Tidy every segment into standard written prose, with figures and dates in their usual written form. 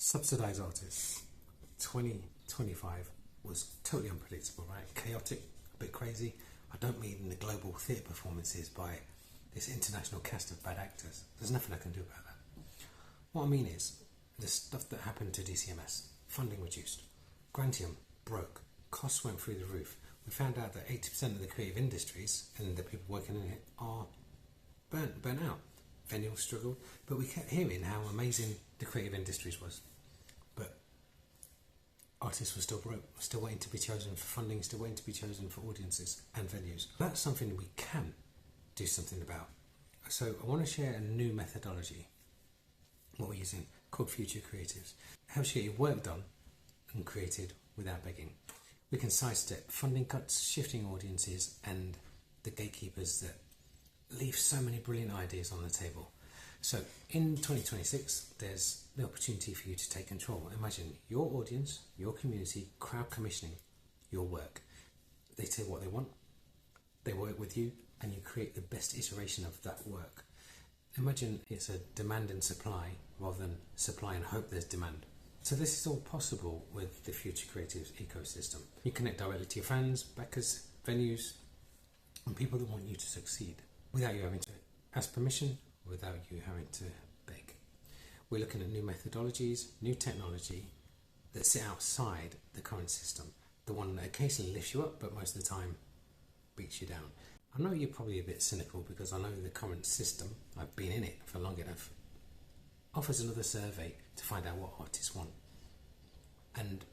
Subsidised artists. 2025 was totally unpredictable, right? Chaotic, a bit crazy. I don't mean the global theatre performances by this international cast of bad actors. There's nothing I can do about that. What I mean is the stuff that happened to DCMS. Funding reduced. Grantium broke. Costs went through the roof. We found out that 80% of the creative industries and the people working in it are burnt out. Venues struggled, but we kept hearing how amazing the creative industries was. But artists were still broke, still waiting to be chosen for funding, still waiting to be chosen for audiences and venues. That's something we can do something about. So I want to share a new methodology, what we're using, called Future Creatives. It helps you get your work done and created without begging. We can sidestep funding cuts, shifting audiences, and the gatekeepers that leave so many brilliant ideas on the table. So in 2026, there's the opportunity for you to take control. Imagine your audience, your community, crowd commissioning your work. They say what they want, they work with you, and you create the best iteration of that work. Imagine it's a demand and supply rather than supply and hope there's demand. So this is all possible with the Future Creatives ecosystem. You connect directly to your fans, backers, venues, and people that want you to succeed without you having to ask permission, without you having to beg. We're looking at new methodologies, new technology that sit outside the current system. The one that occasionally lifts you up, but most of the time beats you down. I know you're probably a bit cynical because I know the current system, I've been in it for long enough, offers another survey to find out what artists want. And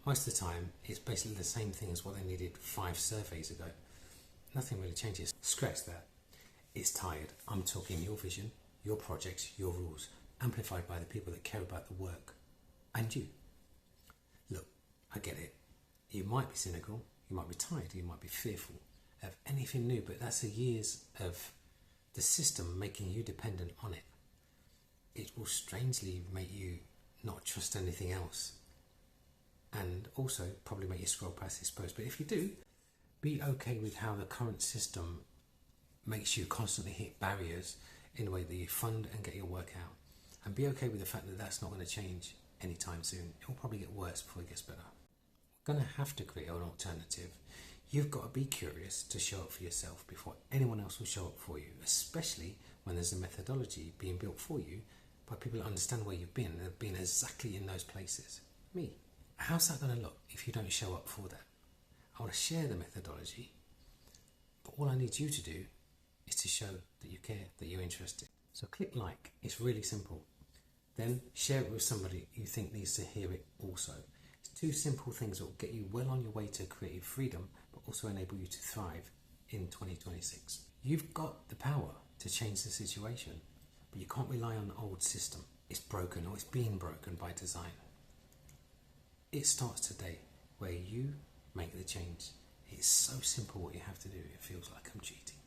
most of the time, it's basically the same thing as what they needed 5 surveys ago. Nothing really changes. Scratch that. It's tired. I'm talking your vision, your projects, your rules, amplified by the people that care about the work. And you. Look, I get it. You might be cynical, you might be tired, you might be fearful of anything new, but that's the years of the system making you dependent on it. It will strangely make you not trust anything else, and also probably make you scroll past this post. But if you do, be okay with how the current system makes you constantly hit barriers in the way that you fund and get your work out, and be okay with the fact that that's not going to change anytime soon. It will probably get worse before it gets better. We're going to have to create an alternative. You've got to be curious to show up for yourself before anyone else will show up for you, especially when there's a methodology being built for you by people that understand where you've been and have been exactly in those places. Me. How's that going to look if you don't show up for that? I want to share the methodology, but all I need you to do is to show that you care, that you're interested. So click like. It's really simple. Then share it with somebody you think needs to hear it also. It's 2 simple things that will get you well on your way to creative freedom, but also enable you to thrive in 2026. You've got the power to change the situation, but you can't rely on the old system. It's broken, or it's being broken by design. It starts today, where you make the change. It's so simple what you have to do. It feels like I'm cheating.